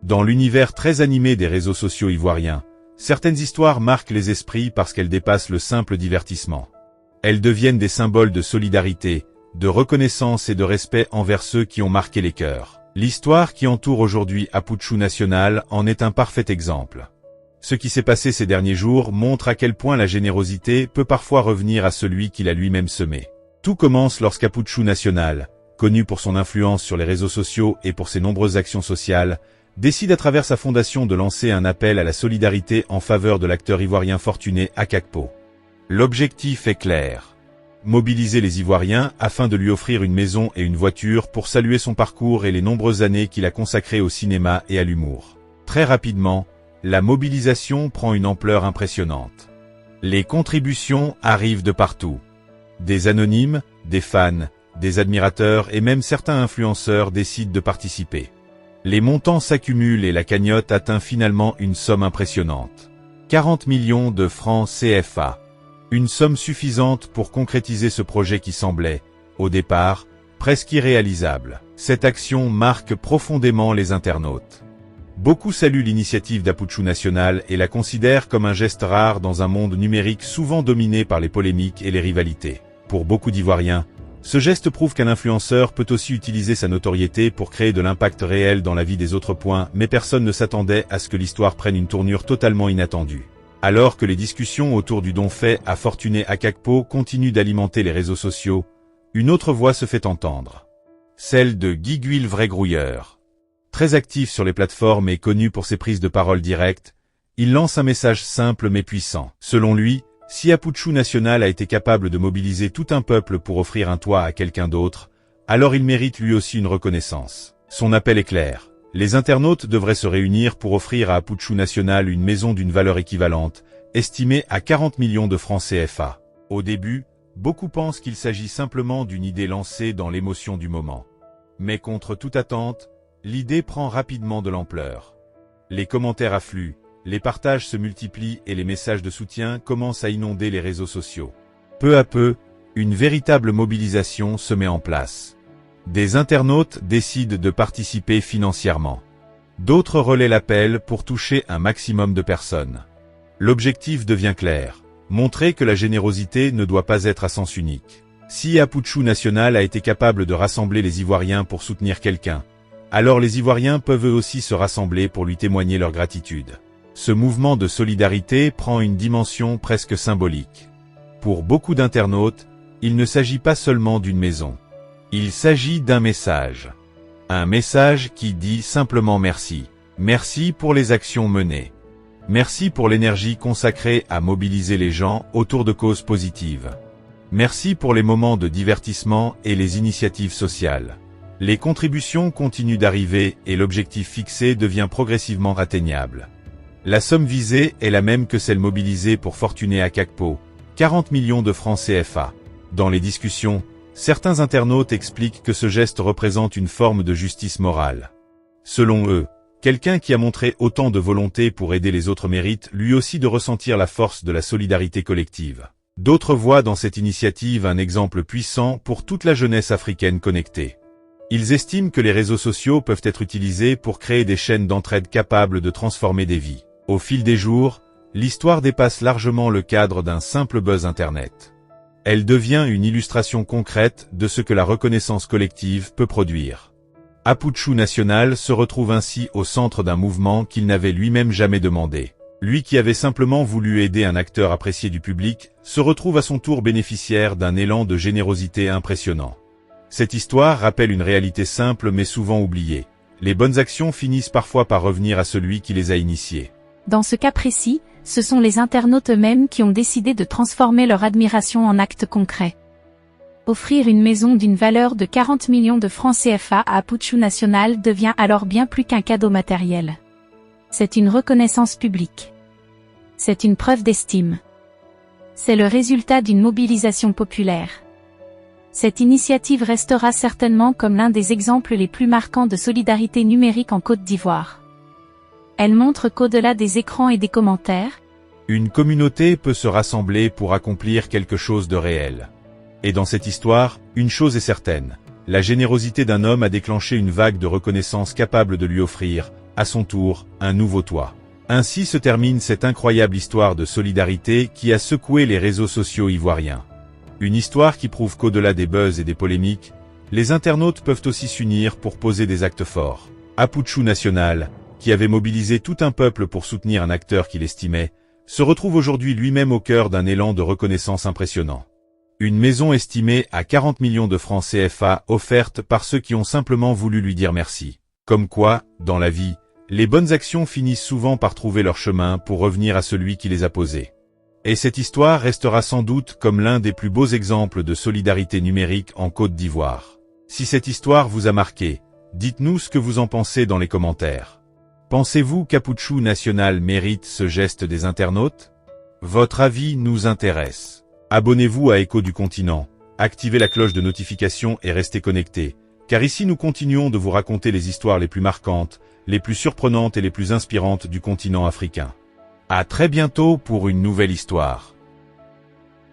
Dans l'univers très animé des réseaux sociaux ivoiriens, certaines histoires marquent les esprits parce qu'elles dépassent le simple divertissement. Elles deviennent des symboles de solidarité, de reconnaissance et de respect envers ceux qui ont marqué les cœurs. L'histoire qui entoure aujourd'hui Aputchou National en est un parfait exemple. Ce qui s'est passé ces derniers jours montre à quel point la générosité peut parfois revenir à celui qui l'a lui-même semé. Tout commence lorsqu'Aputchou National, connu pour son influence sur les réseaux sociaux et pour ses nombreuses actions sociales, décide à travers sa fondation de lancer un appel à la solidarité en faveur de l'acteur ivoirien fortuné Akakpo. L'objectif est clair. Mobiliser les Ivoiriens afin de lui offrir une maison et une voiture pour saluer son parcours et les nombreuses années qu'il a consacrées au cinéma et à l'humour. Très rapidement, la mobilisation prend une ampleur impressionnante. Les contributions arrivent de partout. Des anonymes, des fans, des admirateurs et même certains influenceurs décident de participer. Les montants s'accumulent et la cagnotte atteint finalement une somme impressionnante. 40 millions de francs CFA. Une somme suffisante pour concrétiser ce projet qui semblait, au départ, presque irréalisable. Cette action marque profondément les internautes. Beaucoup saluent l'initiative d'Aputchou National et la considèrent comme un geste rare dans un monde numérique souvent dominé par les polémiques et les rivalités. Pour beaucoup d'Ivoiriens, ce geste prouve qu'un influenceur peut aussi utiliser sa notoriété pour créer de l'impact réel dans la vie des autres. Mais personne ne s'attendait à ce que l'histoire prenne une tournure totalement inattendue. Alors que les discussions autour du don fait à Fortuné Akakpo continuent d'alimenter les réseaux sociaux, une autre voix se fait entendre. Celle de Guiguil Vraigrouilleur. Très actif sur les plateformes et connu pour ses prises de parole directes, il lance un message simple mais puissant. Selon lui, si Aputchou National a été capable de mobiliser tout un peuple pour offrir un toit à quelqu'un d'autre, alors il mérite lui aussi une reconnaissance. Son appel est clair. Les internautes devraient se réunir pour offrir à Aputchou National une maison d'une valeur équivalente, estimée à 40 millions de francs CFA. Au début, beaucoup pensent qu'il s'agit simplement d'une idée lancée dans l'émotion du moment. Mais contre toute attente, l'idée prend rapidement de l'ampleur. Les commentaires affluent, les partages se multiplient et les messages de soutien commencent à inonder les réseaux sociaux. Peu à peu, une véritable mobilisation se met en place. Des internautes décident de participer financièrement. D'autres relaient l'appel pour toucher un maximum de personnes. L'objectif devient clair, montrer que la générosité ne doit pas être à sens unique. Si Aputchou National a été capable de rassembler les Ivoiriens pour soutenir quelqu'un, alors les Ivoiriens peuvent eux aussi se rassembler pour lui témoigner leur gratitude. Ce mouvement de solidarité prend une dimension presque symbolique. Pour beaucoup d'internautes, il ne s'agit pas seulement d'une maison. Il s'agit d'un message. Un message qui dit simplement merci. Merci pour les actions menées. Merci pour l'énergie consacrée à mobiliser les gens autour de causes positives. Merci pour les moments de divertissement et les initiatives sociales. Les contributions continuent d'arriver et l'objectif fixé devient progressivement atteignable. La somme visée est la même que celle mobilisée pour Fortuné Akakpo, 40 millions de francs CFA. Dans les discussions, certains internautes expliquent que ce geste représente une forme de justice morale. Selon eux, quelqu'un qui a montré autant de volonté pour aider les autres mérite lui aussi de ressentir la force de la solidarité collective. D'autres voient dans cette initiative un exemple puissant pour toute la jeunesse africaine connectée. Ils estiment que les réseaux sociaux peuvent être utilisés pour créer des chaînes d'entraide capables de transformer des vies. Au fil des jours, l'histoire dépasse largement le cadre d'un simple buzz Internet. Elle devient une illustration concrète de ce que la reconnaissance collective peut produire. Aputchou National se retrouve ainsi au centre d'un mouvement qu'il n'avait lui-même jamais demandé. Lui qui avait simplement voulu aider un acteur apprécié du public, se retrouve à son tour bénéficiaire d'un élan de générosité impressionnant. Cette histoire rappelle une réalité simple mais souvent oubliée. Les bonnes actions finissent parfois par revenir à celui qui les a initiées. Dans ce cas précis, ce sont les internautes eux-mêmes qui ont décidé de transformer leur admiration en actes concrets. Offrir une maison d'une valeur de 40 millions de francs CFA à Aputchou National devient alors bien plus qu'un cadeau matériel. C'est une reconnaissance publique. C'est une preuve d'estime. C'est le résultat d'une mobilisation populaire. Cette initiative restera certainement comme l'un des exemples les plus marquants de solidarité numérique en Côte d'Ivoire. Elle montre qu'au-delà des écrans et des commentaires, une communauté peut se rassembler pour accomplir quelque chose de réel. Et dans cette histoire, une chose est certaine. La générosité d'un homme a déclenché une vague de reconnaissance capable de lui offrir, à son tour, un nouveau toit. Ainsi se termine cette incroyable histoire de solidarité qui a secoué les réseaux sociaux ivoiriens. Une histoire qui prouve qu'au-delà des buzz et des polémiques, les internautes peuvent aussi s'unir pour poser des actes forts. Aputchou National, qui avait mobilisé tout un peuple pour soutenir un acteur qu'il estimait, se retrouve aujourd'hui lui-même au cœur d'un élan de reconnaissance impressionnant. Une maison estimée à 40 millions de francs CFA offerte par ceux qui ont simplement voulu lui dire merci. Comme quoi, dans la vie, les bonnes actions finissent souvent par trouver leur chemin pour revenir à celui qui les a posées. Et cette histoire restera sans doute comme l'un des plus beaux exemples de solidarité numérique en Côte d'Ivoire. Si cette histoire vous a marqué, dites-nous ce que vous en pensez dans les commentaires. Pensez-vous qu'Aputchou National mérite ce geste des internautes? Votre avis nous intéresse. Abonnez-vous à Écho du Continent, activez la cloche de notification et restez connectés, car ici nous continuons de vous raconter les histoires les plus marquantes, les plus surprenantes et les plus inspirantes du continent africain. À très bientôt pour une nouvelle histoire.